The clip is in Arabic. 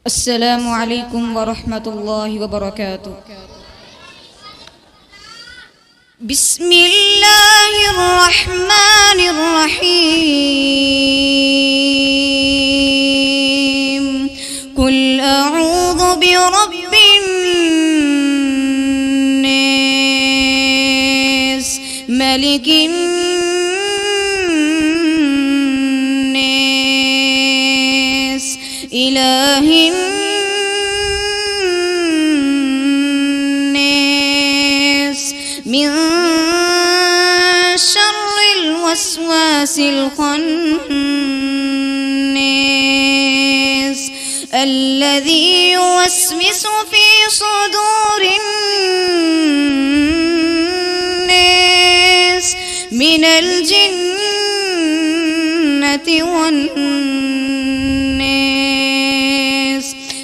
السلام عليكم ورحمة الله وبركاته. بسم الله الرحمن الرحيم. قل أعوذ برب الناس ملك الناس إله الناس من شر الوسواس الخناس الذي يوسوس في صدور الناس من الجنة والناس.